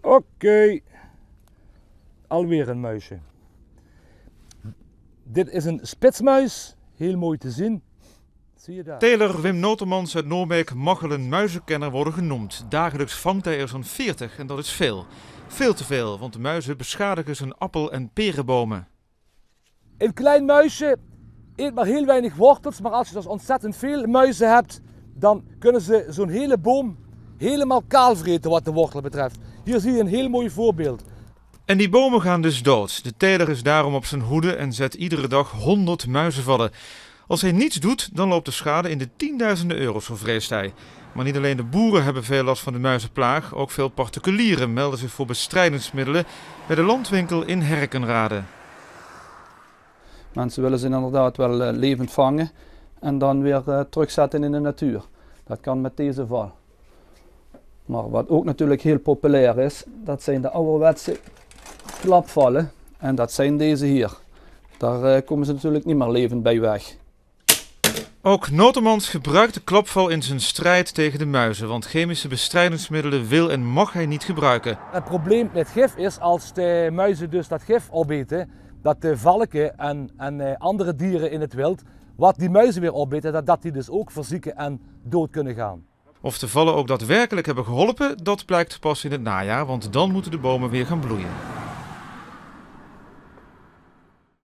Oké. Alweer een muisje. Dit is een spitsmuis. Heel mooi te zien. Zie je daar? Teler Wim Notemans uit Noorbeek mag wel een muizenkenner worden genoemd. Dagelijks vangt hij er zo'n 40 en dat is veel. Veel te veel, want de muizen beschadigen zijn appel- en perenbomen. Een klein muisje eet maar heel weinig wortels, maar als je dus ontzettend veel muizen hebt, dan kunnen ze zo'n hele boom helemaal kaal vreten wat de wortel betreft. Hier zie je een heel mooi voorbeeld. En die bomen gaan dus dood. De teler is daarom op zijn hoede en zet iedere dag 100 muizenvallen. Als hij niets doet, dan loopt de schade in de tienduizenden euro's, zo vreest hij. Maar niet alleen de boeren hebben veel last van de muizenplaag, ook veel particulieren melden zich voor bestrijdingsmiddelen bij de landwinkel in Herkenrade. Mensen willen ze inderdaad wel levend vangen en dan weer terugzetten in de natuur. Dat kan met deze val. Maar wat ook natuurlijk heel populair is, dat zijn de ouderwetse klapvallen. En dat zijn deze hier. Daar komen ze natuurlijk niet meer levend bij weg. Ook Notemans gebruikt de klapval in zijn strijd tegen de muizen, want chemische bestrijdingsmiddelen wil en mag hij niet gebruiken. Het probleem met gif is als de muizen dus dat gif opeten, dat de valken en andere dieren in het wild, wat die muizen weer opeten, dat die dus ook verzieken en dood kunnen gaan. Of de vallen ook daadwerkelijk hebben geholpen, dat blijkt pas in het najaar, want dan moeten de bomen weer gaan bloeien.